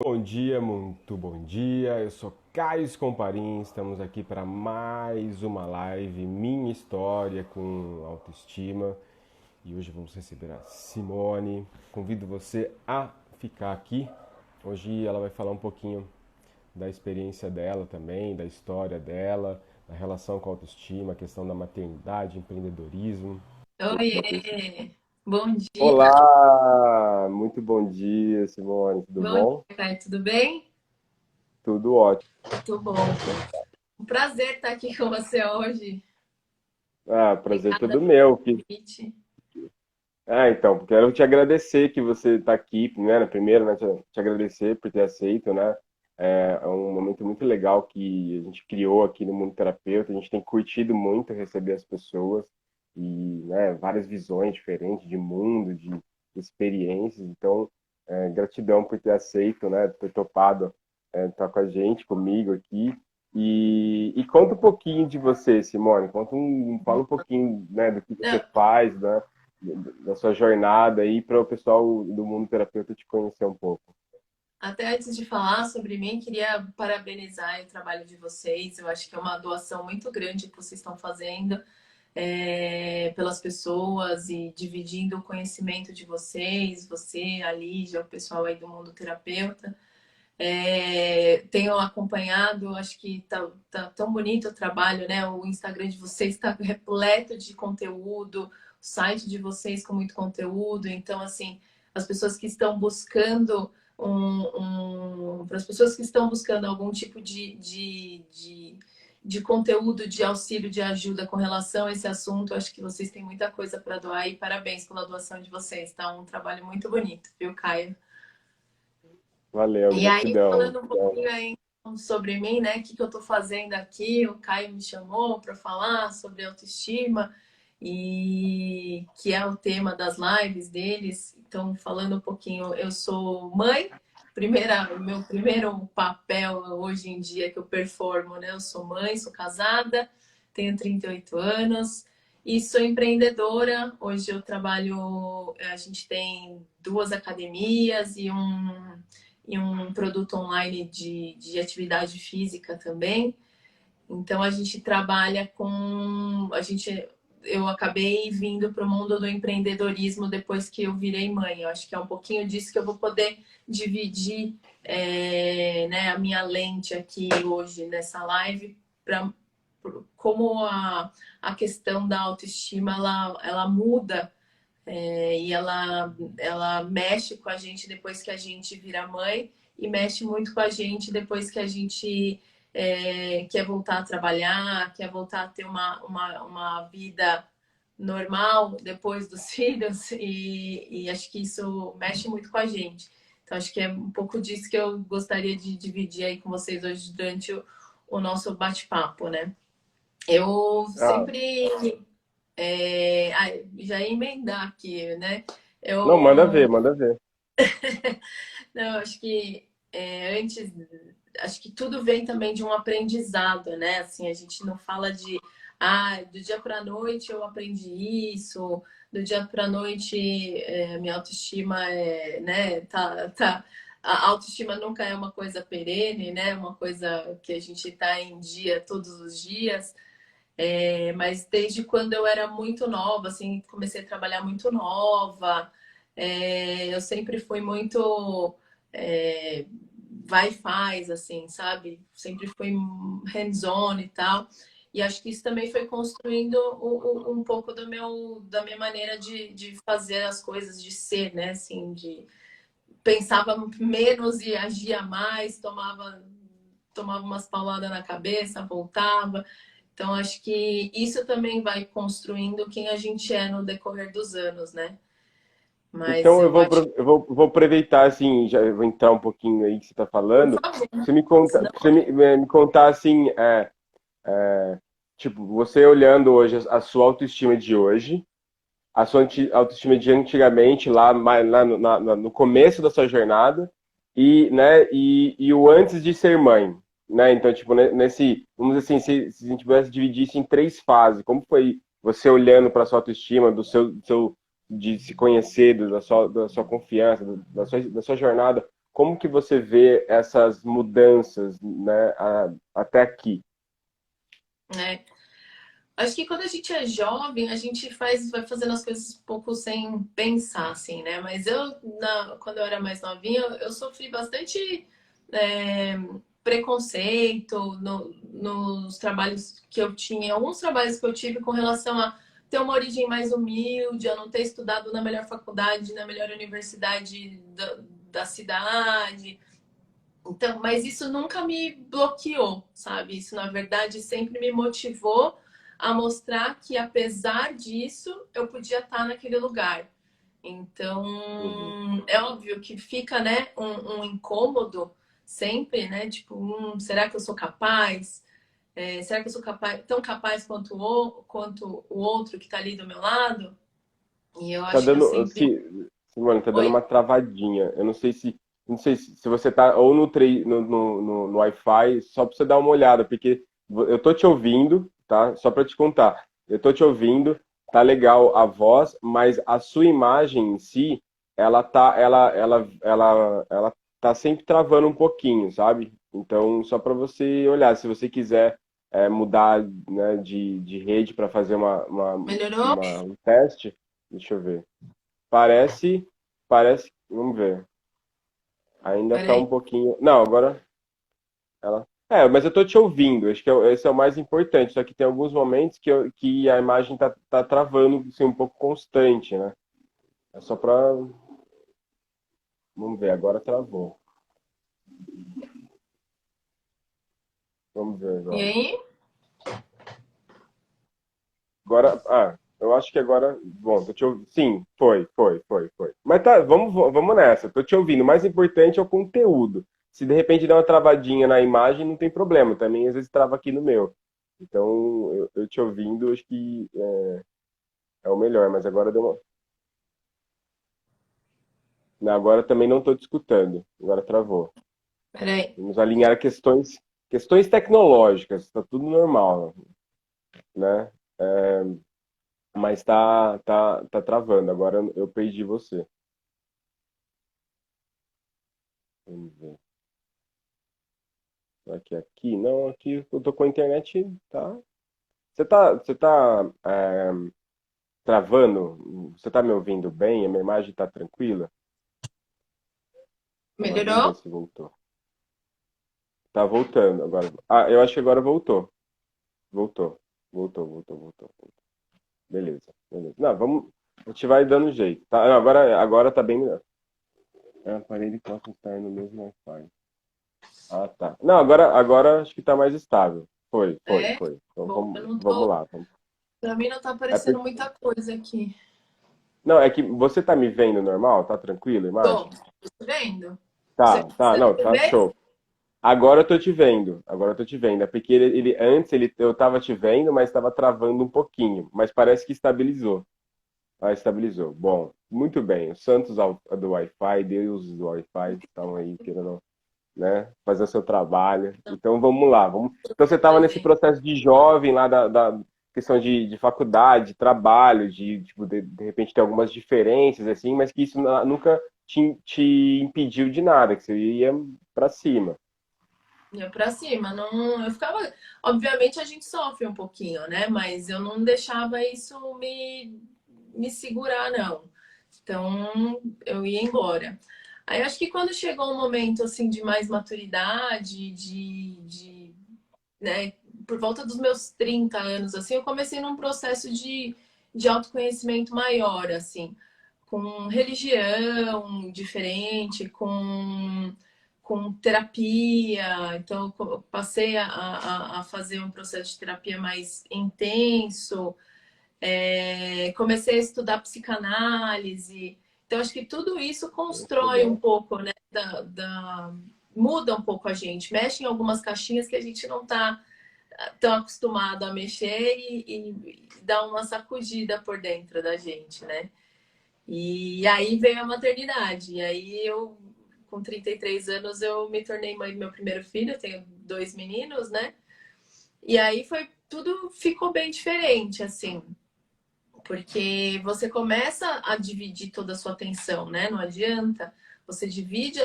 Bom dia, muito bom dia. Eu sou Caio Comparim, estamos aqui para mais uma live Minha História com Autoestima. E hoje vamos receber a Simone. Convido você a ficar aqui. Hoje ela vai falar um pouquinho da experiência dela também, da história dela, da relação com a autoestima, a questão da maternidade, empreendedorismo. Oiê, bom dia, Olá! Muito bom dia, Simone. Tudo bom bom? dia, Caio, tudo bem? Tudo ótimo. Tudo bom. Um prazer estar aqui com você hoje. Ah, prazer Obrigada todo pelo meu. convite. Então, quero te agradecer que você está aqui, né, primeiro, né, te agradecer por ter aceito, né, é um momento muito legal que a gente criou aqui no Mundo Terapeuta, a gente tem curtido muito receber as pessoas e, né, várias visões diferentes de mundo, de experiências, então, gratidão por ter aceito, né, ter topado estar com a gente, comigo aqui, e conta um pouquinho de você, Simone, fala um pouquinho, né, do que você Não, faz, né, da sua jornada aí para o pessoal do mundo terapeuta te conhecer um pouco. até antes de falar sobre mim, queria parabenizar o trabalho de vocês. Eu acho que é uma doação muito grande que vocês estão fazendo pelas pessoas e dividindo o conhecimento de vocês, você, a Lígia, o pessoal aí do mundo terapeuta. Tenho acompanhado, acho que tá tão bonito o trabalho, né? O Instagram de vocês está repleto de conteúdo, o site de vocês com muito conteúdo. Então, assim, as pessoas que estão buscando para as pessoas que estão buscando algum tipo de conteúdo, de auxílio, de ajuda com relação a esse assunto, acho que vocês têm muita coisa para doar e parabéns pela doação de vocês. Tá um trabalho muito bonito, viu, Caio? Valeu, E aí, gratidão. falando um pouquinho aí sobre mim, né? O que eu estou fazendo aqui? O Caio me chamou para falar sobre autoestima e que é o tema das lives deles. Então, falando um pouquinho, eu sou mãe. Meu primeiro papel hoje em dia que eu performo, né? Eu sou mãe, sou casada, tenho 38 anos e sou empreendedora. Hoje eu trabalho, a gente tem duas academias e um produto online de atividade física também. Então a gente trabalha com. Eu acabei vindo para o mundo do empreendedorismo depois que eu virei mãe. Eu acho que é um pouquinho disso que eu vou poder dividir né, a minha lente aqui hoje nessa live para como a questão da autoestima ela muda e ela mexe com a gente depois que a gente vira mãe e mexe muito com a gente depois que a gente quer voltar a trabalhar, quer voltar a ter uma vida normal depois dos filhos e acho que isso mexe muito com a gente. Então acho que é um pouco disso que eu gostaria de dividir aí com vocês hoje durante o nosso bate-papo, né? Eu Ah, sempre já ia emendar aqui, né? não, manda Eu ver, manda ver. não, acho que acho que tudo vem também de um aprendizado, né? Assim, a gente não fala de do dia para a noite eu aprendi isso, do dia para a noite minha autoestima né, a autoestima nunca é uma coisa perene, né? Uma coisa que a gente está em dia todos os dias. Mas desde quando eu era muito nova, assim, comecei a trabalhar muito nova, eu sempre fui muito é, vai e faz, assim, sabe? Sempre fui hands-on e tal. E acho que isso também foi construindo um pouco da minha maneira de fazer as coisas, de ser, né? Assim, de pensava menos e agia mais, tomava umas pauladas na cabeça, voltava. Então, acho que isso também vai construindo quem a gente é no decorrer dos anos, né? Mas Então eu acho que, vou aproveitar assim, já vou entrar um pouquinho aí que você está por falando. favor, Você me conta, senão você me contar assim, tipo, você olhando hoje a sua autoestima de hoje, a sua autoestima de antigamente, lá no começo da sua jornada, e o antes de ser mãe, né? Então, tipo, vamos dizer assim, se a gente tivesse dividir isso em três fases, como foi você olhando para a sua autoestima, de se conhecer, da sua confiança, da sua jornada, como que você vê essas mudanças, né, até aqui? né? Acho que quando a gente é jovem, a gente vai fazendo as coisas um pouco sem pensar, assim, né? Mas quando eu era mais novinha, eu sofri bastante é, preconceito nos trabalhos que eu tinha. Alguns trabalhos que eu tive com relação a ter uma origem mais humilde, a não ter estudado na melhor faculdade, na melhor universidade da cidade. Então, mas isso nunca me bloqueou, sabe? Isso, na verdade, sempre me motivou a mostrar que, apesar disso, eu podia estar naquele lugar. Então, Uhum. é óbvio que fica, né, um incômodo sempre, né? Tipo, será que eu sou capaz? Será que eu sou capaz, tão capaz quanto o outro que está ali do meu lado? E eu Tá acho que eu dando, sempre. Simone, tá dando Oi? uma travadinha. Eu não sei se você tá ou no Wi-Fi, só para você dar uma olhada, porque eu tô te ouvindo, tá? Só para te contar. Eu tô te ouvindo, tá legal a voz, mas a sua imagem em si, ela tá sempre travando um pouquinho, sabe? Então, só para você olhar, se você quiser mudar, né, de rede para fazer Melhorou? um teste. Deixa eu ver. Parece, vamos ver. Ainda tá Peraí. um pouquinho. Não, agora ela. Mas eu tô te ouvindo. Acho que esse é o mais importante. Só que tem alguns momentos que a imagem tá travando, assim, um pouco constante, né? É só pra. Vamos ver, agora travou. Vamos ver E agora. aí? Eu acho que agora. Bom, tô te ouvindo. Sim, foi. Mas tá, vamos nessa. Tô te ouvindo. O mais importante é o conteúdo. Se de repente der uma travadinha na imagem, não tem problema. Também às vezes trava aqui no meu. Então, eu te ouvindo, acho que é o melhor. Mas agora deu uma. Não, agora também não tô te escutando. Agora travou. Peraí. Vamos alinhar questões tecnológicas. Está tudo normal, né? Mas tá travando. Agora eu perdi você. Vamos ver. Será que é aqui? Não, aqui eu tô com a internet, tá? Você tá travando? Você tá me ouvindo bem? A minha imagem tá tranquila? Agora vamos ver Melhorou? se voltou. Tá voltando agora. Ah, eu acho que agora voltou. Voltou. Voltou. Beleza. Não, vamos. A gente vai dando jeito. Tá, não, agora tá bem melhor. Aparelho possa estar no mesmo Wi-Fi. Ah, tá. Não, agora acho que tá mais estável. É? Foi. Então Bom, eu não vamos tô. lá. Pra mim não tá É aparecendo por- muita coisa aqui. Não, é que você tá me vendo normal? Tá tranquilo a Tô, imagem? tô vendo? Você Tá, consegue não, me tá ver? show. Agora eu tô te vendo. É porque antes eu tava te vendo, mas estava travando um pouquinho. Mas parece que estabilizou. Ah, estabilizou. Bom, muito bem. Os santos do Wi-Fi, deuses do Wi-Fi estão aí querendo, né, fazer o seu trabalho. Então vamos lá. Então você estava nesse Fazendo. processo de jovem lá da questão de faculdade, de trabalho, tipo, de repente ter algumas diferenças, assim, mas que isso nunca te impediu de nada, que você ia para cima. Ia pra cima. Não, eu ficava. Obviamente a gente sofre um pouquinho, né? Mas eu não deixava isso me segurar, não. Então eu ia embora. Aí acho que quando chegou um momento assim de mais maturidade, né, por volta dos meus 30 anos, assim, eu comecei num processo de autoconhecimento maior, assim, com religião diferente, com terapia. Então, eu passei a fazer um processo de terapia mais intenso, comecei a estudar psicanálise. Então, acho que tudo isso constrói um Legal. pouco, né, muda um pouco a gente, mexe em algumas caixinhas que a gente não está tão acostumado a mexer e dá uma sacudida por dentro da gente, né? E aí veio a maternidade. E aí eu, com 33 anos, eu me tornei mãe do meu primeiro filho, eu tenho dois meninos, né? E aí tudo ficou bem diferente, assim, porque você começa a dividir toda a sua atenção, né? Não adianta. você divide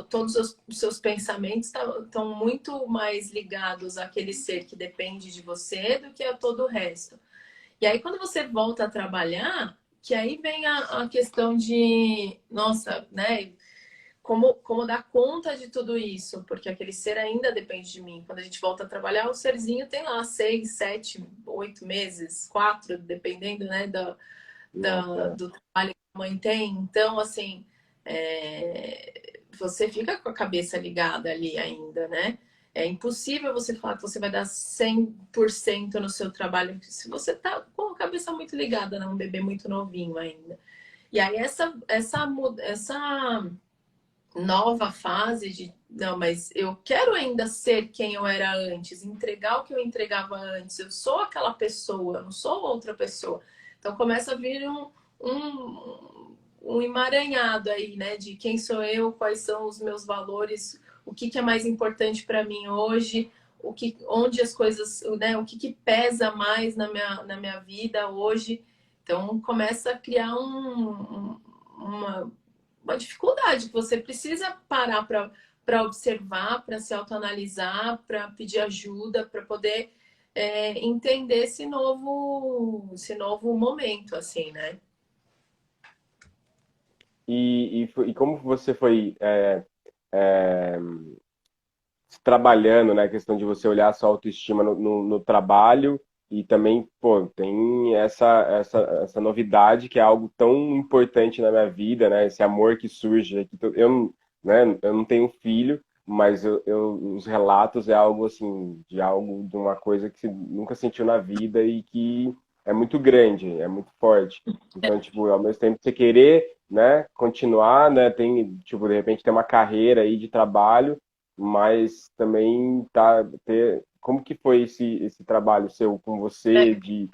todos os seus pensamentos estão muito mais ligados àquele ser que depende de você do que a todo o resto. E aí, quando você volta a trabalhar, que aí vem a questão de, nossa, né? Como dar conta de tudo isso? Porque aquele ser ainda depende de mim. Quando a gente volta a trabalhar, o serzinho tem lá 6, 7, 8 meses, 4, dependendo, né, Nossa, do trabalho que a mãe tem. Então, assim, você fica com a cabeça ligada ali ainda, né? É impossível você falar que você vai dar 100% no seu trabalho se você tá com a cabeça muito ligada, né? Um bebê muito novinho ainda. E aí, essa nova fase de não, mas eu quero ainda ser quem eu era antes, entregar o que eu entregava antes. Eu sou aquela pessoa, eu não sou outra pessoa. Então começa a vir um emaranhado aí, né? De quem sou eu, quais são os meus valores, o que é mais importante para mim hoje, onde as coisas, né? O que pesa mais na minha vida hoje. Então começa a criar uma dificuldade que você precisa parar para observar, para se autoanalisar, para pedir ajuda, para poder entender esse novo momento, assim, né? e como você foi trabalhando, né, a questão de você olhar a sua autoestima no trabalho e também, pô, tem essa novidade que é algo tão importante na minha vida, né, esse amor que surge aqui. Né, eu não tenho filho, mas os relatos é algo assim, de uma coisa que você nunca sentiu na vida e que é muito grande, é muito forte. Então, tipo, ao mesmo tempo você querer, né, continuar, né, tem, tipo, de repente ter uma carreira aí de trabalho, mas também como que foi esse trabalho seu com você de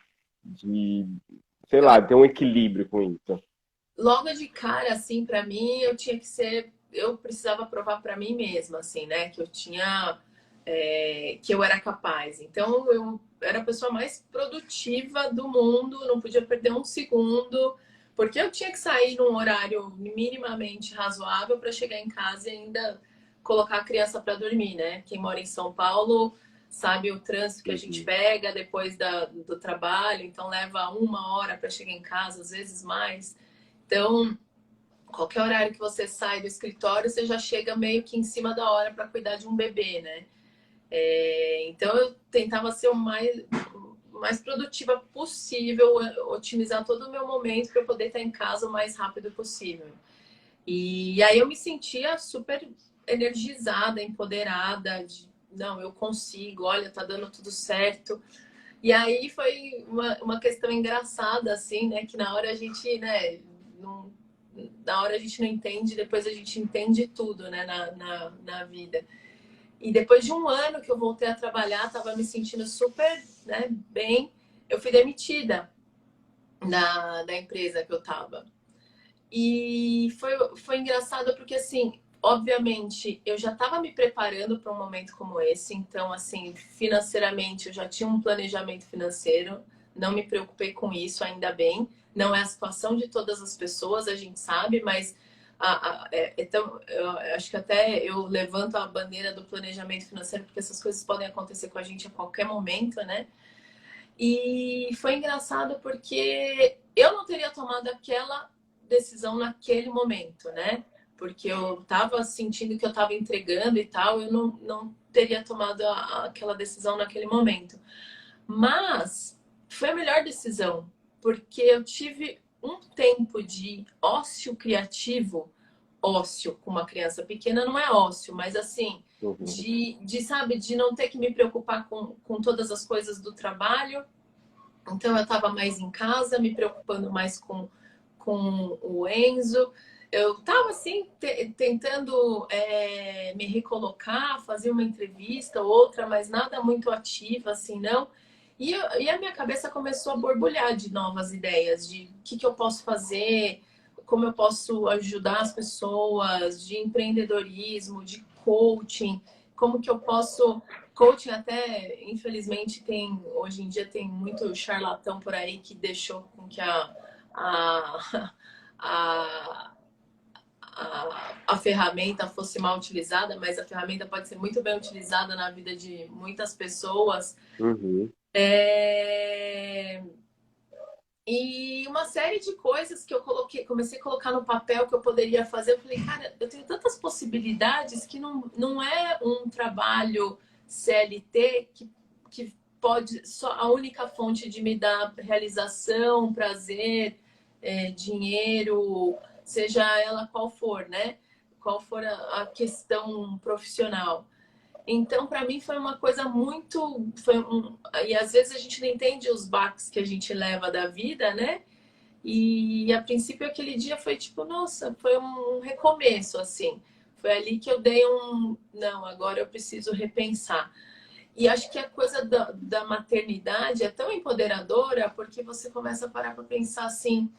sei Eu, lá, ter um equilíbrio com isso? logo de cara, assim, para mim, eu precisava provar para mim mesma, assim, né? Que eu tinha, que eu era capaz. Então, eu era a pessoa mais produtiva do mundo, não podia perder um segundo, porque eu tinha que sair num horário minimamente razoável para chegar em casa e ainda colocar a criança para dormir, né? Quem mora em São Paulo sabe o trânsito que a gente Uhum. pega depois do trabalho, então leva 1 hora para chegar em casa, às vezes mais. Então, qualquer horário que você sai do escritório, você já chega meio que em cima da hora para cuidar de um bebê, né? Então, eu tentava ser mais produtiva possível, otimizar todo o meu momento para eu poder estar em casa o mais rápido possível. E aí eu me sentia super energizada, empoderada, não, eu consigo, olha, tá dando tudo certo. E aí foi uma questão engraçada, assim, né? Que na hora a gente, né, não, na hora a gente não entende, depois a gente entende tudo, né, na vida. E depois de 1 ano que eu voltei a trabalhar, tava me sentindo super, né, bem, eu fui demitida da empresa que eu tava. E foi engraçado porque, assim, obviamente, eu já estava me preparando para um momento como esse. Então, assim, financeiramente, eu já tinha um planejamento financeiro. Não me preocupei com isso, ainda bem. Não é a situação de todas as pessoas, a gente sabe, mas então, eu acho que até eu levanto a bandeira do planejamento financeiro, porque essas coisas podem acontecer com a gente a qualquer momento, né? E foi engraçado porque eu não teria tomado aquela decisão naquele momento, né? Porque eu estava sentindo que eu estava entregando e tal, eu não teria tomado aquela decisão naquele momento. Mas foi a melhor decisão, porque eu tive um tempo de ócio criativo. Ócio com uma criança pequena não é ócio, mas assim, Uhum. sabe, de não ter que me preocupar com todas as coisas do trabalho. Então eu estava mais em casa, me preocupando mais com o Enzo. Eu estava assim tentando me recolocar, fazer uma entrevista, outra, mas nada muito ativa assim, não. E a minha cabeça começou a borbulhar de novas ideias, de o que eu posso fazer, como eu posso ajudar as pessoas, de empreendedorismo, de coaching, como que eu posso coaching até, infelizmente, hoje em dia tem muito charlatão por aí que deixou com que a, a ferramenta fosse mal utilizada, mas a ferramenta pode ser muito bem utilizada na vida de muitas pessoas. Uhum. É... E uma série de coisas que eu comecei a colocar no papel que eu poderia fazer. Eu falei, cara, eu tenho tantas possibilidades que não é um trabalho CLT que pode só a única fonte de me dar realização, prazer, dinheiro, seja ela qual for, né? Qual for a questão profissional. Então, para mim, foi uma coisa muito. E às vezes a gente não entende os baques que a gente leva da vida, né? E a princípio, aquele dia foi tipo, nossa, foi um recomeço, assim. Foi ali que eu dei um. Não, agora eu preciso repensar. E acho que a coisa da maternidade é tão empoderadora porque você começa a parar para pensar assim: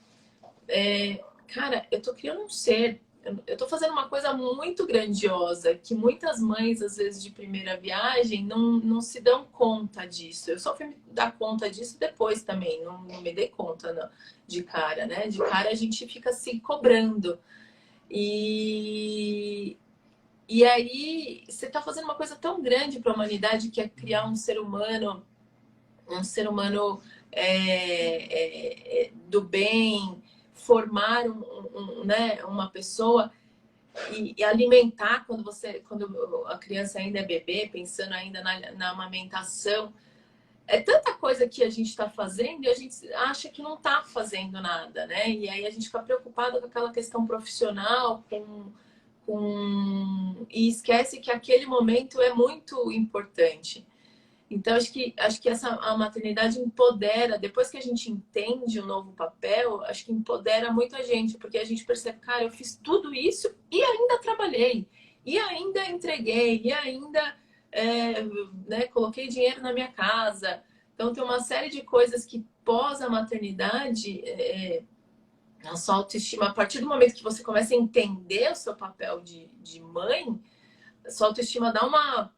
cara, eu tô criando um ser. Eu tô fazendo uma coisa muito grandiosa que muitas mães, às vezes, de primeira viagem, não se dão conta disso. Eu só fui me dar conta disso depois também, não me dei conta não, de cara, né? De cara a gente fica se cobrando. E, e aí você tá fazendo uma coisa tão grande para a humanidade que é criar um ser humano do bem, formar né, uma pessoa e alimentar quando a criança ainda é bebê, pensando ainda na amamentação. É tanta coisa que a gente está fazendo e a gente acha que não está fazendo nada, né? E aí a gente fica preocupado com aquela questão profissional, e esquece que aquele momento é muito importante. Então, acho que a maternidade empodera, depois que a gente entende o novo papel, acho que empodera muito a gente, porque a gente percebe, cara, eu fiz tudo isso e ainda trabalhei, e ainda entreguei, e ainda né, coloquei dinheiro na minha casa. Então, tem uma série de coisas que pós a maternidade, a sua autoestima, a partir do momento que você começa a entender o seu papel de mãe, a sua autoestima dá uma,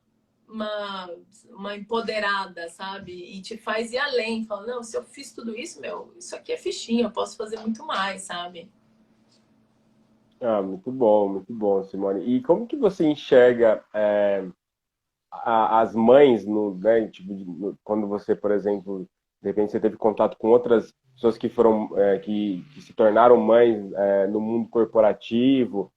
uma empoderada, sabe? E te faz ir além. Fala, não, se eu fiz tudo isso, meu, isso aqui é fichinha, eu posso fazer muito mais, sabe? Ah, muito bom, Simone. E como que você enxerga as mães no, né, tipo, quando você, por exemplo, de repente você teve contato com outras pessoas que foram que se tornaram mães no mundo corporativo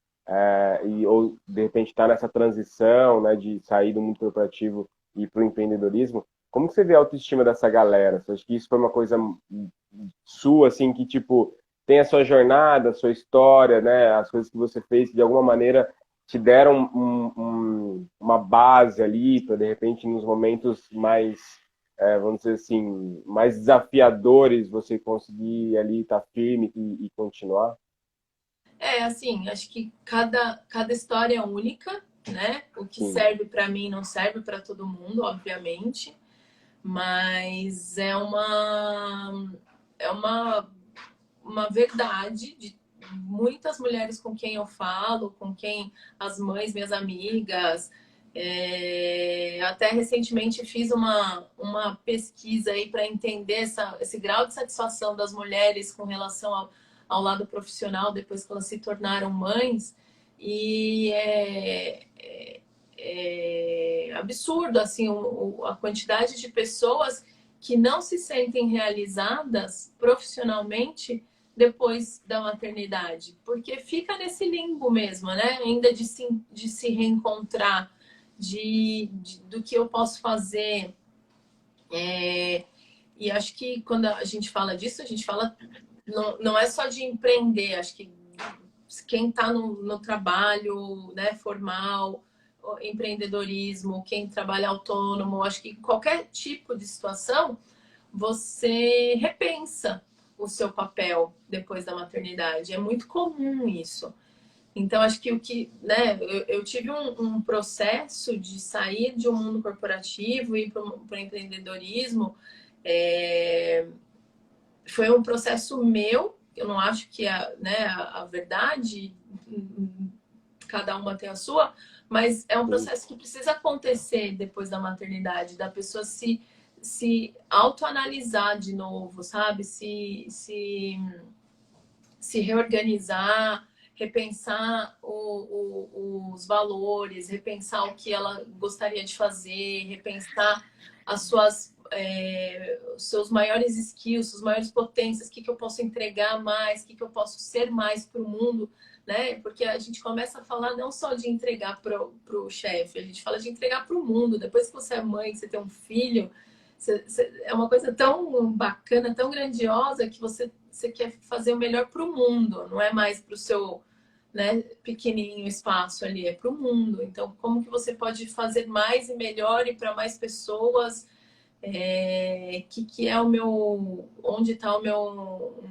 e ou de repente está nessa transição, né, de sair do mundo corporativo e ir para o empreendedorismo. Como que você vê a autoestima dessa galera? Você acha que isso foi uma coisa sua, assim, que tipo tem a sua jornada, a sua história, né, as coisas que você fez, que de alguma maneira te deram uma base ali para, de repente, nos momentos mais, vamos dizer assim, mais desafiadores, você conseguir ali estar firme e continuar? Assim, acho que cada história é única, né? O que Sim. serve para mim não serve para todo mundo, obviamente, mas é uma verdade de muitas mulheres com quem eu falo, com quem as mães, minhas amigas. Até recentemente fiz uma pesquisa aí para entender esse grau de satisfação das mulheres com relação ao lado profissional depois que elas se tornaram mães. E é absurdo assim a quantidade de pessoas que não se sentem realizadas profissionalmente depois da maternidade, porque fica nesse limbo mesmo, né? Ainda de se reencontrar, do que eu posso fazer. E acho que quando a gente fala disso, a gente fala não é só de empreender, acho que quem está no trabalho, né, formal, empreendedorismo, quem trabalha autônomo, acho que qualquer tipo de situação você repensa o seu papel depois da maternidade. É muito comum isso. Então, acho que né, eu tive um processo de sair de um mundo corporativo e ir para o empreendedorismo. É, Foi um processo meu, eu não acho que né, a verdade, cada uma tem a sua, mas é um Sim. processo que precisa acontecer depois da maternidade, da pessoa se autoanalisar de novo, sabe? Se reorganizar, repensar os valores, repensar o que ela gostaria de fazer, repensar as suas, os seus maiores skills, suas maiores potências, o que eu posso entregar mais, o que eu posso ser mais para o mundo, né? Porque a gente começa a falar não só de entregar para o chefe, a gente fala de entregar para o mundo. Depois que você é mãe, que você tem um filho, é uma coisa tão bacana, tão grandiosa, que você quer fazer o melhor para o mundo, não é mais para o seu, né, pequenininho espaço ali, é para o mundo. Então, como que você pode fazer mais e melhor e para mais pessoas? Que é o meu, onde está meu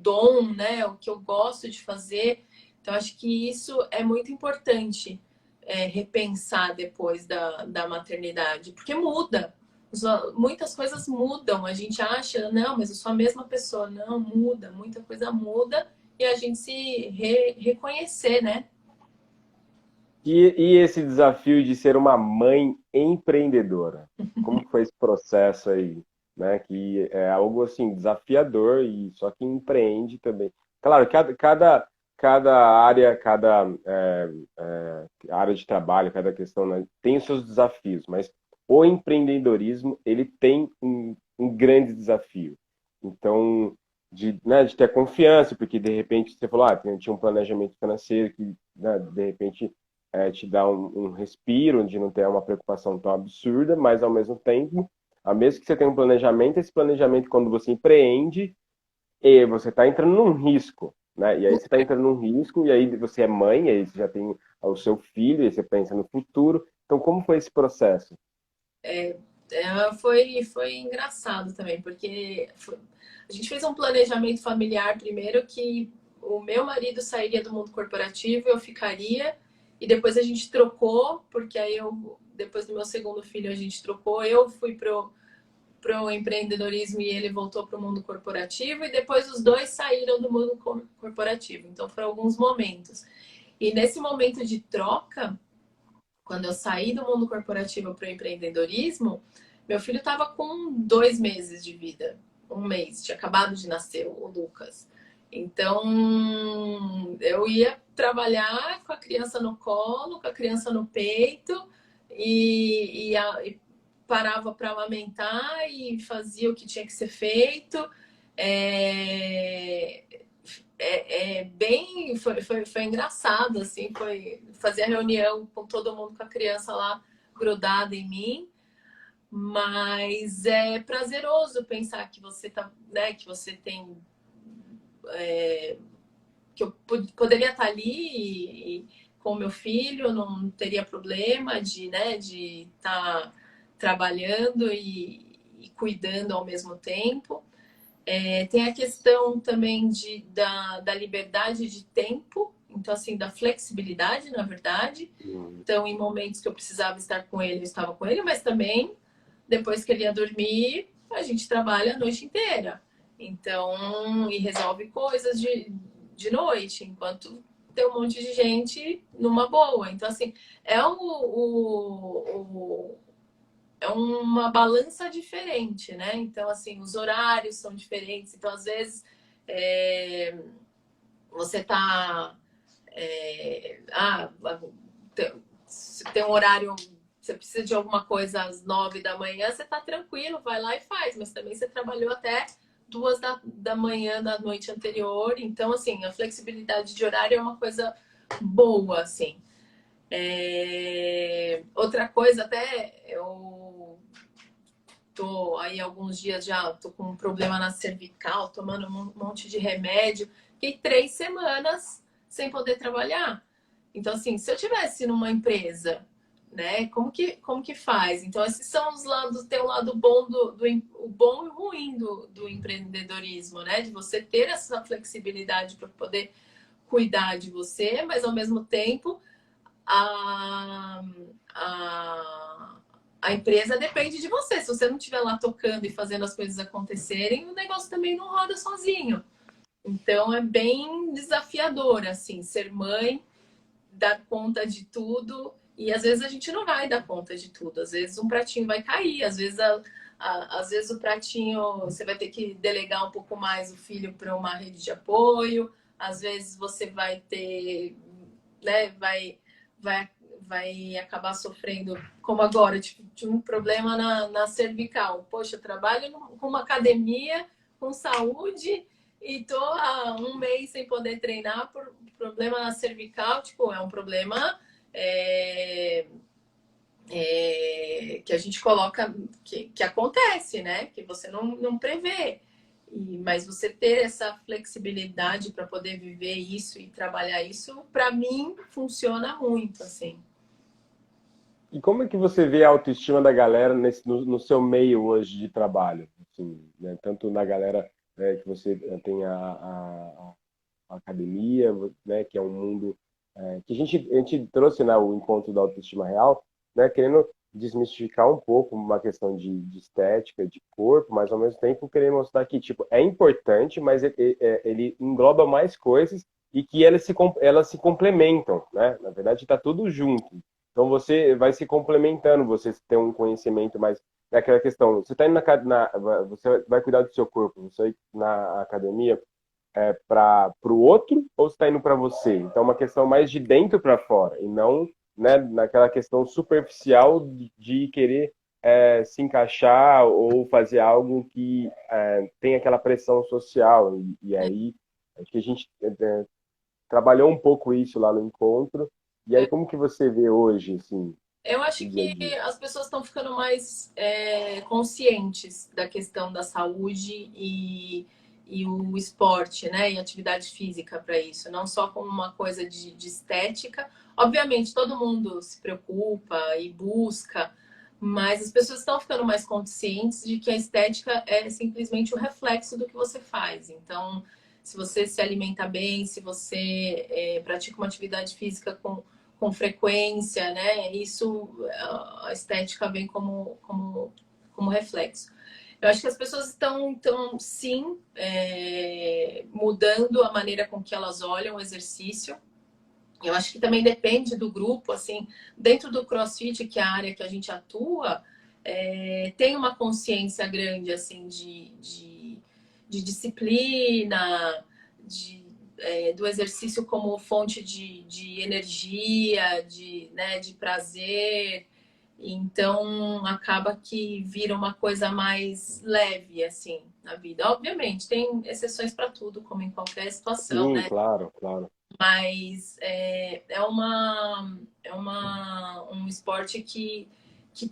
dom, né? O que eu gosto de fazer. Então, acho que isso é muito importante, repensar depois da maternidade, porque muda. Muitas coisas mudam. A gente acha, não, mas eu sou a mesma pessoa. Não, muda, muita coisa muda e a gente se reconhecer, né? E esse desafio de ser uma mãe empreendedora? Como foi esse processo aí? Né? Que é algo assim desafiador e só que empreende também. Claro, cada área, área de trabalho, cada questão, né, tem os seus desafios, mas o empreendedorismo ele tem um grande desafio. Então, né, de ter confiança, porque de repente você falou, tinha um planejamento financeiro que, né, de repente te dá um respiro, de não ter uma preocupação tão absurda, mas ao mesmo tempo, a mesmo que você tenha um planejamento, esse planejamento, quando você empreende, você está entrando num risco, né? E aí você está entrando num risco, e aí você é mãe, e aí você já tem o seu filho, e você pensa no futuro. Então, como foi esse processo? Foi engraçado também, porque a gente fez um planejamento familiar primeiro que o meu marido sairia do mundo corporativo, eu ficaria, e depois a gente trocou, porque aí depois do meu segundo filho, a gente trocou, eu fui pro empreendedorismo e ele voltou para o mundo corporativo, e depois os dois saíram do mundo corporativo. Então foram alguns momentos. E nesse momento de troca, quando eu saí do mundo corporativo para o empreendedorismo, meu filho estava com 2 meses de vida, 1 mês, tinha acabado de nascer o Lucas. Então, eu ia trabalhar com a criança no colo, com a criança no peito, e parava para amamentar e fazia o que tinha que ser feito. É, foi engraçado, assim, foi fazer a reunião com todo mundo, com a criança lá grudada em mim, mas é prazeroso pensar que você tá, né, que você tem, que eu poderia estar ali com o meu filho, não teria problema de, né, de estar trabalhando e cuidando ao mesmo tempo. Tem a questão também da liberdade de tempo, então, assim, da flexibilidade, na verdade. Então, em momentos que eu precisava estar com ele, eu estava com ele, mas também, depois que ele ia dormir, a gente trabalha a noite inteira. Então, e resolve coisas de noite, enquanto tem um monte de gente numa boa. Então, assim, é é uma balança diferente, né? Então, assim, os horários são diferentes. Então, às vezes, você tá. É, ah, tem um horário. Você precisa de alguma coisa às 9 da manhã, você tá tranquilo, vai lá e faz. Mas também você trabalhou até 2 da manhã da noite anterior. Então, assim, a flexibilidade de horário é uma coisa boa, assim. Outra coisa, até eu tô aí alguns dias já, tô com um problema na cervical, tomando um monte de remédio. Fiquei 3 semanas sem poder trabalhar. Então, assim, se eu tivesse numa empresa, né, como que faz? Então, esses são os lados, tem o lado bom o bom e o ruim do empreendedorismo, né? De você ter essa flexibilidade para poder cuidar de você, mas ao mesmo tempo a, a, a empresa depende de você. Se você não estiver lá tocando e fazendo as coisas acontecerem, o negócio também não roda sozinho. Então é bem desafiador, assim, ser mãe, dar conta de tudo. E às vezes a gente não vai dar conta de tudo. Às vezes um pratinho vai cair, às vezes o pratinho você vai ter que delegar um pouco mais o filho para uma rede de apoio, às vezes você vai ter, né, vai, vai acabar sofrendo, como agora, tipo, de um problema na cervical. Poxa, eu trabalho com uma academia, com saúde, e tô há um mês sem poder treinar por problema na cervical. Tipo, é um problema que a gente coloca, que acontece, né? Que você não prevê. Mas você ter essa flexibilidade para poder viver isso e trabalhar isso, para mim, funciona muito, assim. E como é que você vê a autoestima da galera no seu meio hoje de trabalho? Assim, né? Tanto na galera, que você tem a academia, né? Que é um mundo que a gente trouxe, né, o encontro da autoestima real, né? Querendo desmistificar um pouco uma questão de estética, de corpo, mas ao mesmo tempo querer mostrar que tipo, é importante, mas ele engloba mais coisas e que elas se complementam, né? Na verdade, está tudo junto. Então você vai se complementando, você tem um conhecimento mais naquela questão. Você está indo você vai cuidar do seu corpo, você vai na academia para o outro ou você está indo para você? Então é uma questão mais de dentro para fora e não, né, naquela questão superficial de querer se encaixar ou fazer algo que tem aquela pressão social. E aí acho que a gente trabalhou um pouco isso lá no encontro. E aí como que você vê hoje, assim, Eu acho o dia a que dia? as pessoas estão ficando mais conscientes da questão da saúde e o esporte, né? E atividade física para isso, não só como uma coisa de estética. Obviamente, todo mundo se preocupa e busca, mas as pessoas estão ficando mais conscientes de que a estética é simplesmente o reflexo do que você faz. Então, se você se alimenta bem, se você pratica uma atividade física com frequência, né? Isso, a estética vem como reflexo. Eu acho que as pessoas estão sim, mudando a maneira com que elas olham o exercício. Eu acho que também depende do grupo, assim, dentro do CrossFit, que é a área que a gente atua, tem uma consciência grande, assim, de disciplina, do exercício como fonte de energia, né, de prazer. Então, acaba que vira uma coisa mais leve, assim, na vida. Obviamente, tem exceções para tudo, como em qualquer situação, Sim, né? claro, claro. Mas um esporte que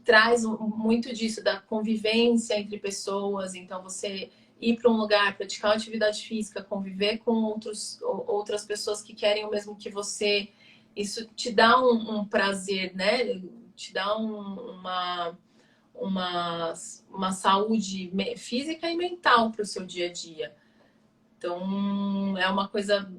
traz muito disso, da convivência entre pessoas. Então, você ir para um lugar, praticar uma atividade física, conviver com outras pessoas que querem o mesmo que você, isso te dá um prazer, né? Te dá uma saúde física e mental para o seu dia a dia. Então, é uma coisa.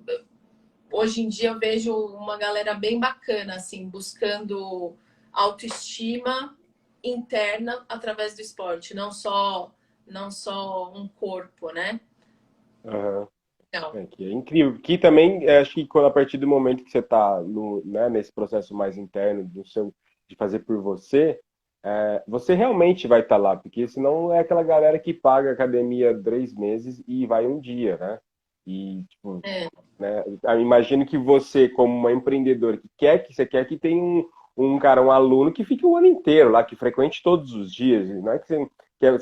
Hoje em dia eu vejo uma galera bem bacana, assim, buscando autoestima interna através do esporte, não só um corpo, né? Aham. Então, Que é incrível. Que também, acho que quando a partir do momento que você está né, nesse processo mais interno de fazer por você, você realmente vai estar lá, porque senão é aquela galera que paga a academia 3 meses e vai um dia, né? E, tipo, é, né, eu imagino que você, como uma empreendedora você quer que tenha um aluno que fique o ano inteiro lá, que frequente todos os dias. Não é que você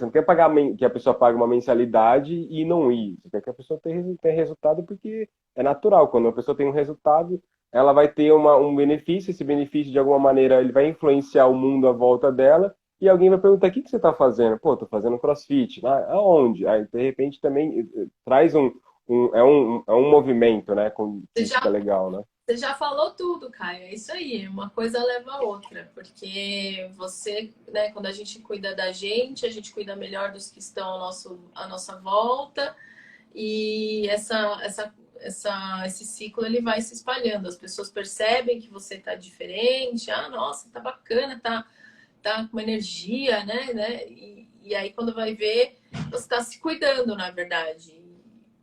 não quer pagar que a pessoa pague uma mensalidade e não ir. Você quer que a pessoa tenha resultado porque é natural. Quando a pessoa tem um resultado, ela vai ter um benefício. Esse benefício, de alguma maneira, ele vai influenciar o mundo à volta dela. E alguém vai perguntar: o que você está fazendo? Pô, estou fazendo CrossFit. Ah, aonde? Aí, de repente, também traz é um movimento, né? você Que fica já, legal, né? você já falou tudo, Caio. É isso aí. Uma coisa leva a outra. Porque você, né, quando a gente cuida da gente, a gente cuida melhor dos que estão à nossa volta. E esse ciclo ele vai se espalhando. As pessoas percebem que você está diferente. Ah, nossa, tá bacana, tá com energia, né? E aí, quando vai ver, você está se cuidando, na verdade.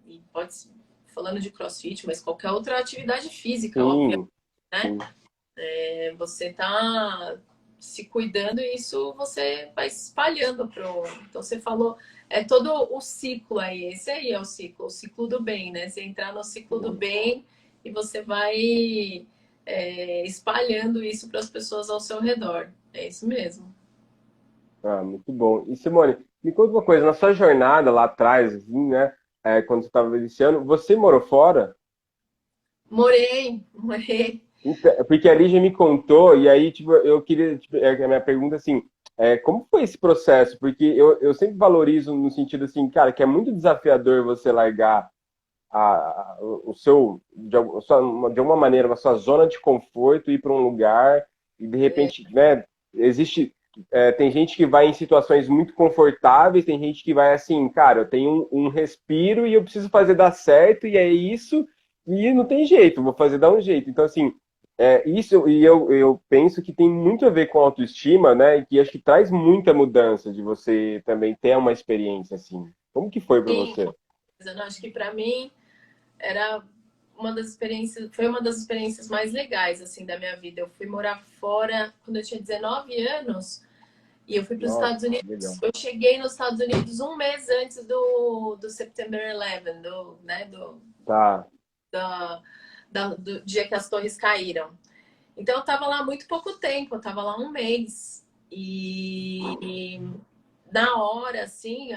E pode ser, falando de CrossFit, mas qualquer outra atividade física, obviamente, Sim, né? sim. Você está se cuidando e isso você vai espalhando pro. Então, você falou, é todo o ciclo aí. Esse aí é o ciclo do bem, né? Você entrar no ciclo do bem e você vai espalhando isso para as pessoas ao seu redor. É isso mesmo. Ah, muito bom. E Simone, me conta uma coisa, na sua jornada lá atrás, assim, né, quando você estava iniciando, você morou fora? Morei, morei. Então, porque a Lígia me contou, e aí, tipo, eu queria, tipo, a minha pergunta, assim, como foi esse processo? Porque eu sempre valorizo no sentido, assim, cara, que é muito desafiador você largar o seu, de alguma maneira, a sua zona de conforto, ir para um lugar e, de repente, né, existe, tem gente que vai em situações muito confortáveis, tem gente que vai assim, cara, eu tenho um respiro e eu preciso fazer dar certo, e é isso, e não tem jeito, vou fazer dar um jeito. Então, assim, isso, e eu penso que tem muito a ver com autoestima, né? E que acho que traz muita mudança de você também ter uma experiência assim. Como que foi para Sim, você? eu acho que para mim era uma das experiências, foi uma das experiências mais legais assim da minha vida. Eu fui morar fora quando eu tinha 19 anos e eu fui para os Nossa, Estados Unidos. legal. Eu cheguei nos Estados Unidos um mês antes do September 11, Tá. da, do dia que as torres caíram. Então eu estava lá há muito pouco tempo, eu estava lá um mês. E na hora, assim,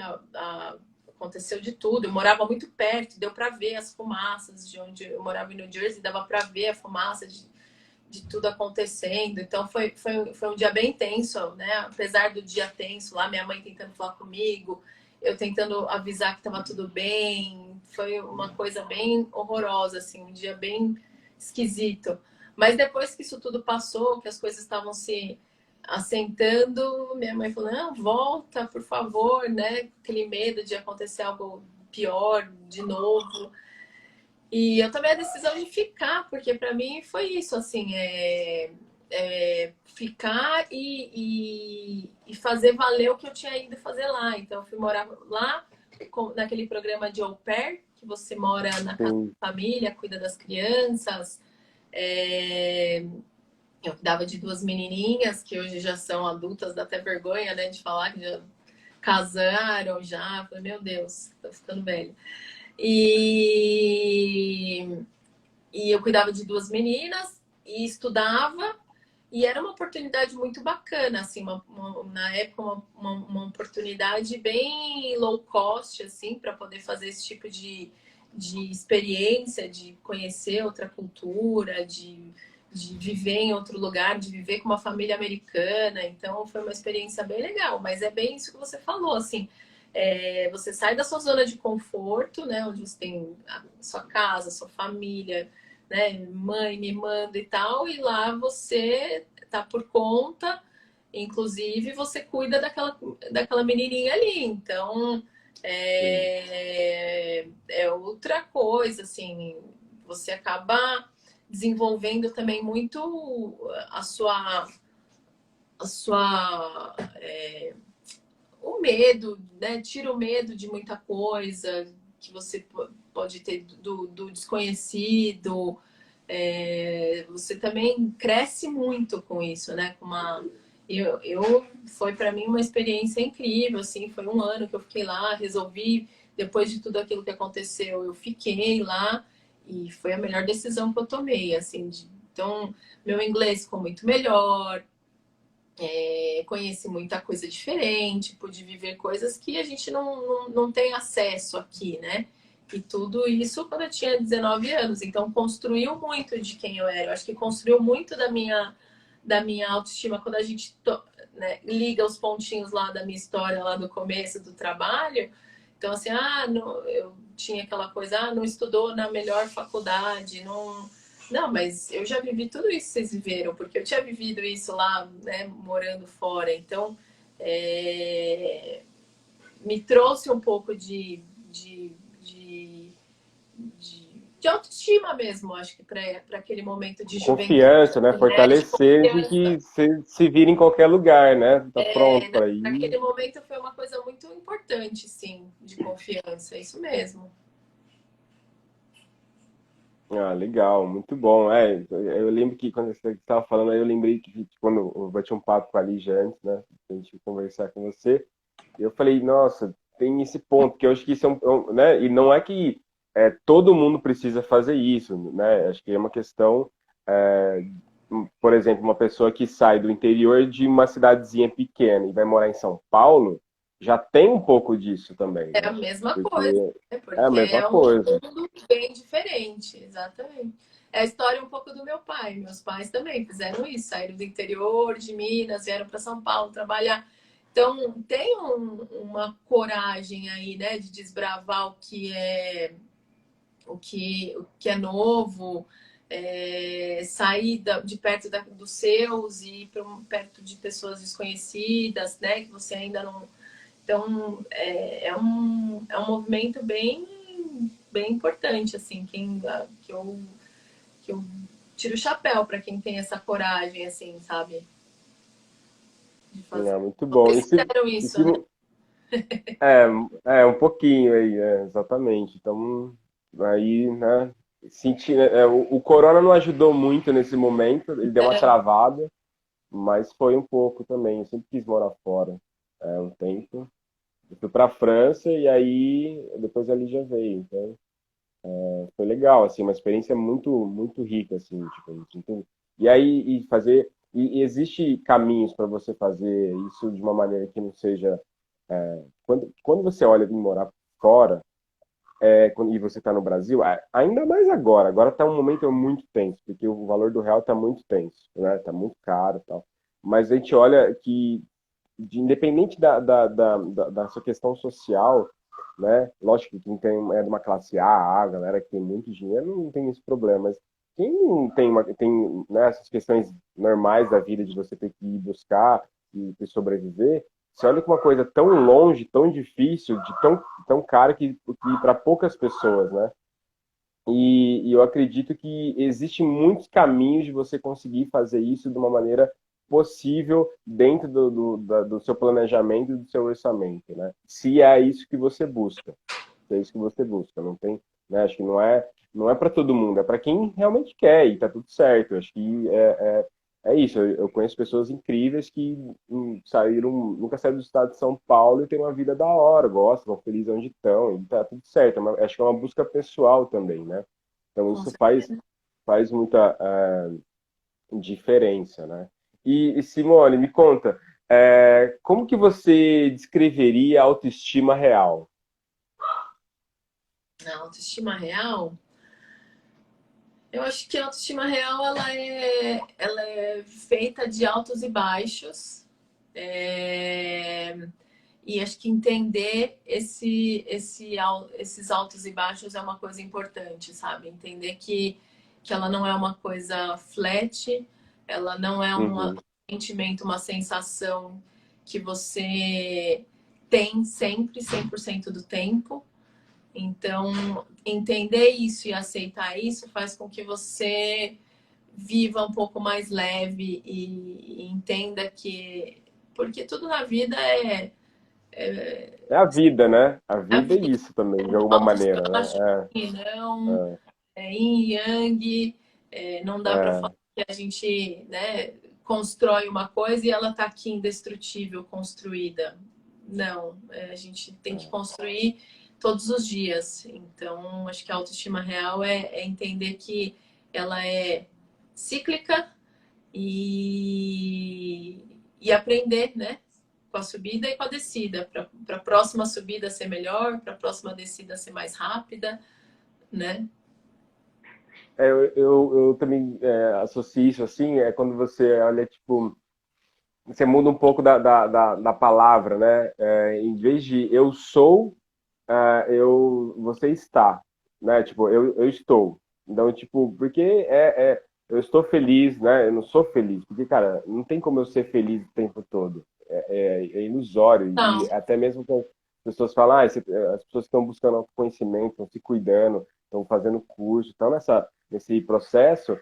aconteceu de tudo. Eu morava muito perto, deu para ver as fumaças de onde eu morava em New Jersey, dava para ver a fumaça de tudo acontecendo. Então foi um dia bem tenso, né? Apesar do dia tenso lá, minha mãe tentando falar comigo, eu tentando avisar que estava tudo bem. Foi uma coisa bem horrorosa, assim, um dia bem esquisito. Mas depois que isso tudo passou, que as coisas estavam se assentando, minha mãe falou: não, volta, por favor, né? Aquele medo de acontecer algo pior de novo. E eu tomei a decisão de ficar, porque para mim foi isso, assim, ficar e fazer valer o que eu tinha ido fazer lá. Então, eu fui morar lá naquele programa de au pair, que você mora na casa Sim. da família, cuida das crianças. É, eu cuidava de duas menininhas que hoje já são adultas, dá até vergonha, né, de falar que já casaram já. Falei, meu Deus, tô ficando velha. E, e eu cuidava de duas meninas e estudava. E era uma oportunidade muito bacana, assim, na época, uma oportunidade bem low cost, assim, para poder fazer esse tipo de experiência, de conhecer outra cultura, de viver em outro lugar, de viver com uma família americana. Então, foi uma experiência bem legal. Mas é bem isso que você falou, assim, você sai da sua zona de conforto, né, onde você tem a sua casa, sua família, né, mãe me manda e tal, e lá você tá por conta, inclusive você cuida daquela menininha ali, então Sim. é outra coisa, assim, você acaba desenvolvendo também muito a sua, a sua o medo, né? Tira o medo de muita coisa que você pode ter do desconhecido. Você também cresce muito com isso, né? Foi para mim uma experiência incrível, assim, foi um ano que eu fiquei lá, resolvi, depois de tudo aquilo que aconteceu, eu fiquei lá e foi a melhor decisão que eu tomei, assim, então meu inglês ficou muito melhor, conheci muita coisa diferente, pude viver coisas que a gente não tem acesso aqui, né? E tudo isso quando eu tinha 19 anos. Então, construiu muito de quem eu era. Eu acho que construiu muito da minha autoestima quando a gente né, liga os pontinhos lá da minha história, lá do começo do trabalho. Então, assim, não, eu tinha aquela coisa, não estudou na melhor faculdade, não. Não, mas eu já vivi tudo isso que vocês viveram, porque eu tinha vivido isso lá, né, morando fora. Então, é, me trouxe um pouco de, de autoestima mesmo, acho que para aquele momento de juventude, Confiança, né? de Fortalecer de confiança. que você se vira em qualquer lugar, né? Tá pronto para ir. Naquele momento foi uma coisa muito importante, sim, de confiança, é isso mesmo. Ah, legal, muito bom. Eu lembro que quando você estava falando aí, eu lembrei que quando eu bati um papo com a Lígia antes, né? A gente conversar com você, e eu falei, nossa. tem esse ponto, que eu acho que isso né? E não é que todo mundo precisa fazer isso, né? Acho que é uma questão, é, por exemplo, uma pessoa que sai do interior de uma cidadezinha pequena e vai morar em São Paulo, já tem um pouco disso também, É a né? mesma Porque coisa, né? é a Porque mesma é um coisa. mundo bem diferente, exatamente. É a história um pouco do meu pai. Meus pais também fizeram isso, saíram do interior de Minas, vieram para São Paulo trabalhar. Então, tem uma coragem aí, né, de desbravar o que é novo, sair de perto dos seus e ir perto de pessoas desconhecidas, né, que você ainda não. Então, é um movimento bem importante, assim, que eu tiro o chapéu para quem tem essa coragem, assim, sabe? De fazer. É muito bom. Vocês fizeram E isso, se né? não- é, um pouquinho aí, exatamente. Então, aí, né, o Corona não ajudou muito nesse momento, ele deu uma travada, mas foi um pouco também. Eu sempre quis morar fora, um tempo. Eu fui para a França e aí depois ali já veio. Então, foi legal, assim, uma experiência muito rica, assim, tipo, e aí e existe caminhos para você fazer isso de uma maneira que não seja quando você olha em morar fora, e você está no Brasil, ainda mais agora. Agora está um momento muito tenso, porque o valor do real está muito tenso, né? Está muito caro e tal. Mas a gente olha que, independente da sua questão social, né? Lógico que quem é de uma classe A, galera que tem muito dinheiro, não tem esse problema. Mas quem tem, né, essas questões normais da vida de você ter que ir buscar e sobreviver, você olha que uma coisa tão longe, tão difícil, tão cara que para poucas pessoas, né? E eu acredito que existem muitos caminhos de você conseguir fazer isso de uma maneira possível dentro do seu planejamento e do seu orçamento, né? Se é isso que você busca. Se é isso que você busca. Não tem, né? Acho que não é para todo mundo, é para quem realmente quer e tá tudo certo. Acho que é isso. Eu conheço pessoas incríveis que nunca saíram do estado de São Paulo e têm uma vida da hora, gostam, vão felizes onde estão, e tá tudo certo. Acho que é uma busca pessoal também, né? Então Com isso certeza. faz muita diferença, né? E Simone, me conta, como que você descreveria a autoestima real? A autoestima real, eu acho que a autoestima real ela é feita de altos e baixos. É, e acho que entender esses altos e baixos é uma coisa importante, sabe? Entender que ela não é uma coisa flat, ela não é um Uhum. sentimento, uma sensação que você tem sempre, 100% do tempo. Então, entender isso e aceitar isso faz com que você viva um pouco mais leve e entenda que. Porque tudo na vida É a vida, né? A a vida é vida, isso também, de alguma altos e maneira, baixos, né? e não, yin e yang, não dá para falar É, que a gente, né, constrói uma coisa e ela está aqui indestrutível, construída. Não, a gente tem que construir todos os dias. Então, acho que a autoestima real é entender que ela é cíclica e aprender, né? Com a subida e com a descida, para a próxima subida ser melhor, para a próxima descida ser mais rápida, né? eu também associo isso assim, é quando você olha, tipo, você muda um pouco da palavra, né? Em vez de eu sou, você está, né? Tipo, eu estou. Então, tipo, porque eu estou feliz, né? Eu não sou feliz, porque, cara, não tem como eu ser feliz o tempo todo. É ilusório. Não, E até mesmo quando as pessoas falam, as pessoas estão buscando autoconhecimento, estão se cuidando, estão fazendo curso, estão nesse processo,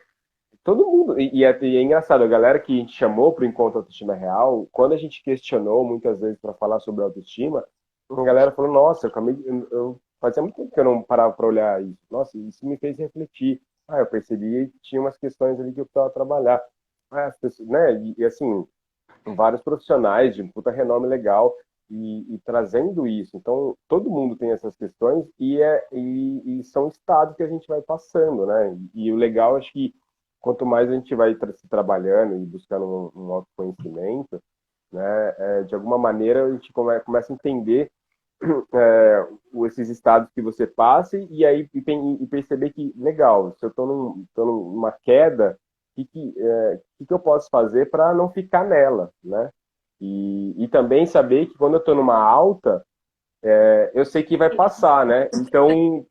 todo mundo. E é engraçado, a galera que a gente chamou para o Encontro Autoestima Real, quando a gente questionou muitas vezes para falar sobre autoestima, a galera falou: Nossa, eu fazia muito tempo que eu não parava para olhar isso. Nossa, isso me fez refletir. Eu percebi que tinha umas questões ali que eu precisava trabalhar. As pessoas, né? E assim, vários profissionais de um puta renome legal. e trazendo isso. Então, todo mundo tem essas questões e são estados que a gente vai passando, né? E o legal, acho que quanto mais a gente vai se trabalhando e buscando um autoconhecimento, né, de alguma maneira a gente começa a entender esses estados que você passe e aí e perceber que, legal, se eu estou numa queda, que eu posso fazer para não ficar nela, né? E também saber que quando eu estou numa alta, eu sei que vai passar, né? Então,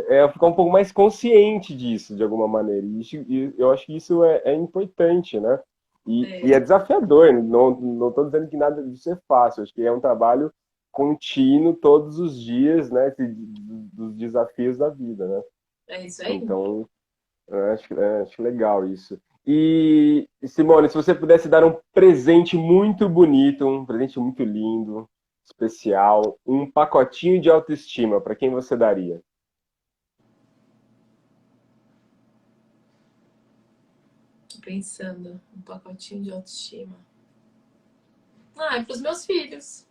eu ficar um pouco mais consciente disso, de alguma maneira. E eu acho que isso é importante, né? E É, é desafiador, não estou dizendo que nada disso é fácil, acho que é um trabalho contínuo todos os dias, né? Dos desafios da vida, né? é isso aí. Então, eu acho legal isso. E, Simone, se você pudesse dar um presente muito bonito, um presente muito lindo, especial, um pacotinho de autoestima, para quem você daria? Tô pensando, um pacotinho de autoestima. Ah, é pros meus filhos.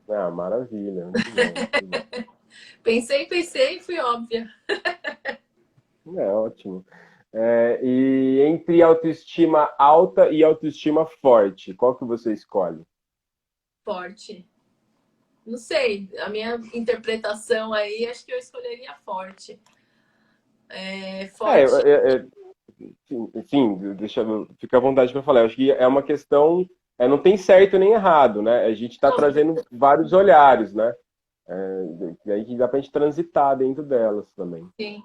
Ah, maravilha, muito bom, muito bom. Pensei e fui óbvia. É ótimo. E entre autoestima alta e autoestima forte, qual que você escolhe? Forte. Não sei, a minha interpretação aí, acho que eu escolheria forte. É, É, forte. sim, fica à vontade para falar. Eu acho que é uma questão, não tem certo nem errado, né? A gente está Não, trazendo vários olhares, né? E aí que dá para a gente transitar dentro delas também. sim.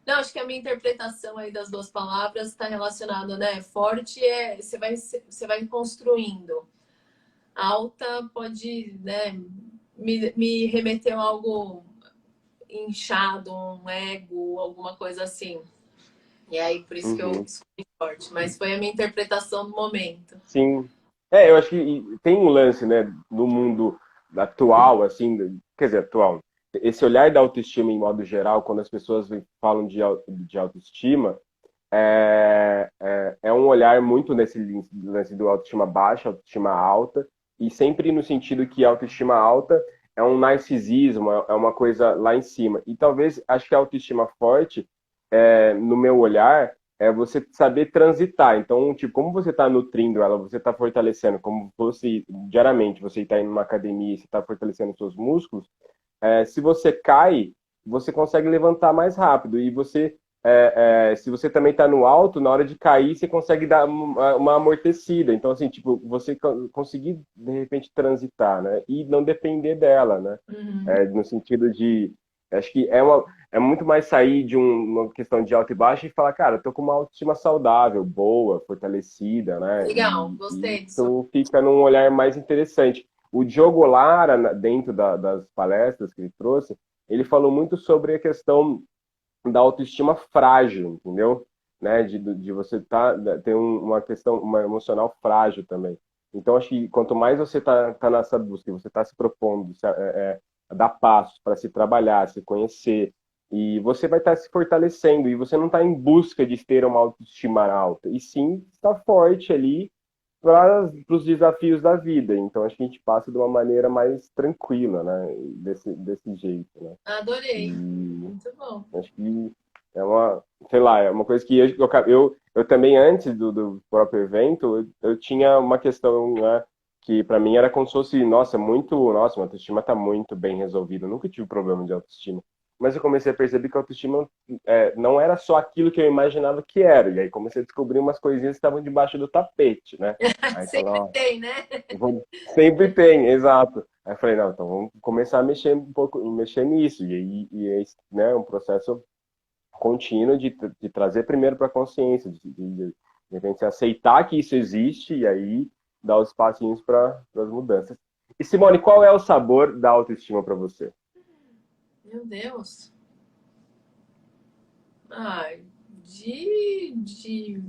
Não, acho que a minha interpretação aí das duas palavras está relacionada, né? Forte é você vai construindo. Alta pode, né, me remeter a algo inchado, um ego, alguma coisa assim. E aí, por isso que eu Uhum. escolhi forte. Mas foi a minha interpretação do momento. Sim. Eu acho que tem um lance, né, no mundo atual, assim, quer dizer, atual. Esse olhar da autoestima em modo geral, quando as pessoas falam de autoestima, é um olhar muito nesse lance do autoestima baixa, autoestima alta, e sempre no sentido que a autoestima alta é um narcisismo, é uma coisa lá em cima. E talvez, acho que a autoestima forte, no meu olhar, é você saber transitar. Então, tipo, como você está nutrindo ela, você está fortalecendo, como fosse diariamente, você está indo numa academia, você está fortalecendo seus músculos, se você cai, você consegue levantar mais rápido. E se você também está no alto, na hora de cair, você consegue dar uma amortecida. Então, assim, tipo, você conseguir, de repente, transitar, né? E não depender dela, né? Uhum. No sentido de. Acho que é muito mais sair de uma questão de alto e baixo e falar, cara, eu tô com uma autoestima saudável, boa, fortalecida, né? Legal, E gostei disso. isso fica num olhar mais interessante. O Diogo Lara, dentro das palestras que ele trouxe, ele falou muito sobre a questão da autoestima frágil, entendeu? Né? De você ter uma questão, uma emocional frágil também. Então, acho que quanto mais você tá nessa busca, você está se propondo dar passos para se trabalhar, se conhecer, e você vai estar se fortalecendo, e você não está em busca de ter uma autoestima alta, e sim estar forte ali para os desafios da vida. Então, acho que a gente passa de uma maneira mais tranquila, né? Desse jeito, né? Adorei. E Muito bom. acho que é sei lá, é uma coisa que eu também, antes do próprio evento, eu tinha uma questão, né, que para mim era como se fosse, nossa, minha autoestima está muito bem resolvida. Eu nunca tive problema de autoestima. Mas eu comecei a perceber que a autoestima não era só aquilo que eu imaginava que era. E aí comecei a descobrir umas coisinhas que estavam debaixo do tapete, né? Aí falei, Sempre ó, tem, né? sempre tem, exato. Aí eu falei, não, então vamos começar a mexer um pouco, mexer nisso. É, né, um processo contínuo de trazer primeiro para a consciência, de repente aceitar que isso existe e aí dar os passinhos para as mudanças. E Simone, qual é o sabor da autoestima para você? Meu Deus. Ai, de, de,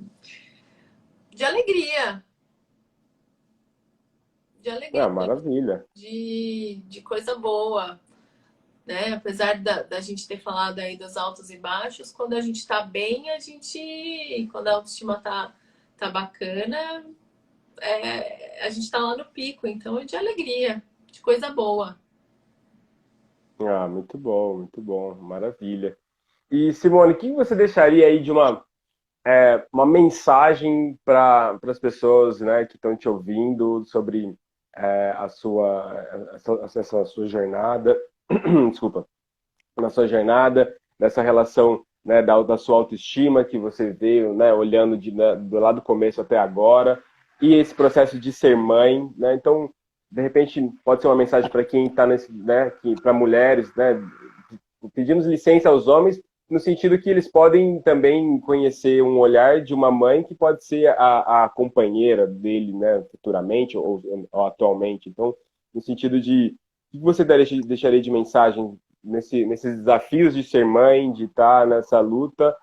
de alegria. De Ah, alegria, maravilha. de coisa boa. Né? Apesar da gente ter falado aí dos altos e baixos, quando a gente tá bem, quando a autoestima tá bacana, a gente está lá no pico, então é de alegria, de coisa boa. Ah, muito bom, maravilha. E Simone, o que você deixaria aí de uma mensagem para as pessoas, né, que estão te ouvindo sobre essa sua jornada, desculpa, na sua jornada, nessa relação, né, da sua autoestima que você veio, né, olhando do lado do começo até agora, e esse processo de ser mãe, né? Então, de repente, pode ser uma mensagem para quem está nesse, né, para mulheres, né, pedimos licença aos homens no sentido que eles podem também conhecer um olhar de uma mãe que pode ser a companheira dele, né, futuramente ou atualmente. Então, no sentido de o que você deixaria de mensagem nesses desafios de ser mãe, de estar nessa luta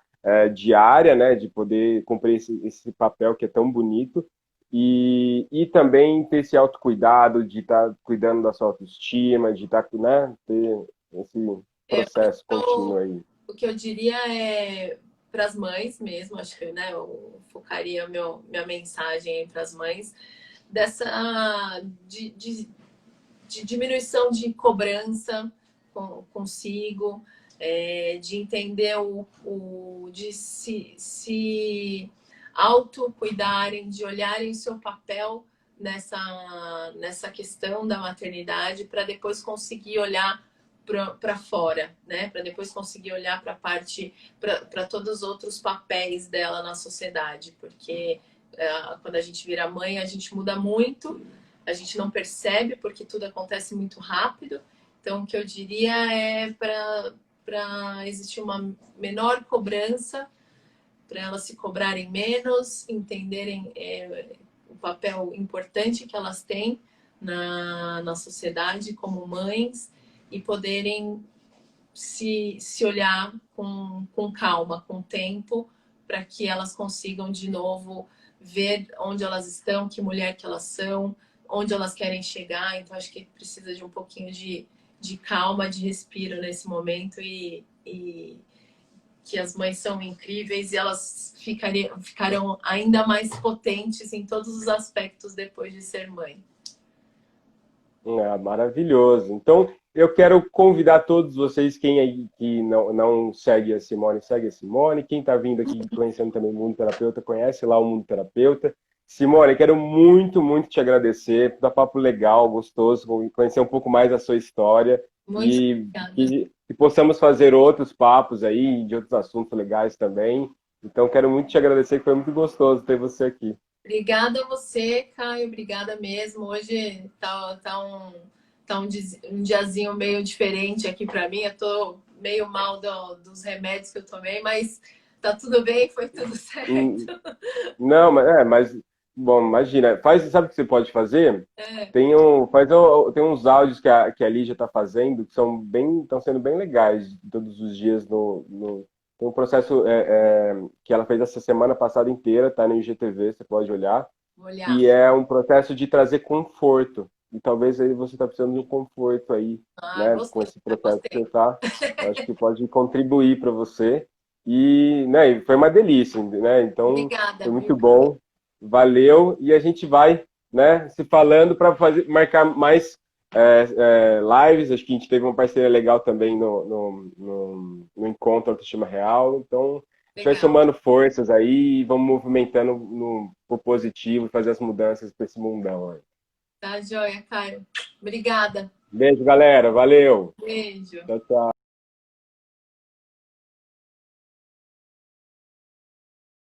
diária, né, de poder cumprir esse papel que é tão bonito, e também ter esse autocuidado, de estar cuidando da sua autoestima, de estar, né, ter esse processo contínuo aí. O que eu diria é para as mães mesmo, acho que, né, eu focaria minha mensagem para as mães, dessa de diminuição de cobrança consigo, de entender de se autocuidarem, de olharem o seu papel nessa questão da maternidade para depois conseguir olhar para fora, né? Para depois conseguir olhar para a parte, para todos os outros papéis dela na sociedade, porque quando a gente vira mãe, a gente muda muito, a gente não percebe porque tudo acontece muito rápido. Então, o que eu diria é para existir uma menor cobrança, para elas se cobrarem menos, entenderem o papel importante que elas têm na sociedade como mães e poderem se olhar com calma, com tempo, para que elas consigam de novo ver onde elas estão, que mulher que elas são, onde elas querem chegar. Então, acho que precisa de um pouquinho de calma, de respiro nesse momento e que as mães são incríveis e elas ficarão ainda mais potentes em todos os aspectos depois de ser mãe. Maravilhoso. Então, eu quero convidar todos vocês, quem aí que não segue a Simone, segue a Simone. Quem está vindo aqui conhecendo também o Mundo Terapeuta, conhece lá o Mundo Terapeuta. Simone, quero muito, muito te agradecer por dar papo legal, gostoso, conhecer um pouco mais a sua história Muito e obrigada. que possamos fazer outros papos aí, de outros assuntos legais também. Então, quero muito te agradecer, que foi muito gostoso ter você aqui. Obrigada a você, Caio. Obrigada mesmo. Hoje um diazinho meio diferente aqui para mim. Eu tô meio mal dos remédios que eu tomei, mas tá tudo bem, foi tudo certo. Hum, Não, mas bom, imagina, sabe o que você pode fazer? É, Tem uns áudios que a Lígia está fazendo que estão sendo bem legais todos os dias tem um processo que ela fez essa semana passada inteira, tá no IGTV, você pode olhar, vou olhar. que é um processo de trazer conforto. E talvez aí você está precisando de um conforto aí, Ah, né, com gostei, esse já processo que você gostei. está. Eu acho que pode contribuir para você. E, né, e foi uma delícia, né? Então, Obrigada, foi viu? muito bom. Valeu. E a gente vai, né, se falando para marcar mais lives. Acho que a gente teve uma parceria legal também no Encontro Autoestima Real. Então, a gente vai Legal. somando forças aí e vamos movimentando pro positivo e fazer as mudanças para esse mundão aí. Tá, joia, Caio. Obrigada. Beijo, galera. Valeu. Beijo. Tchau, tchau.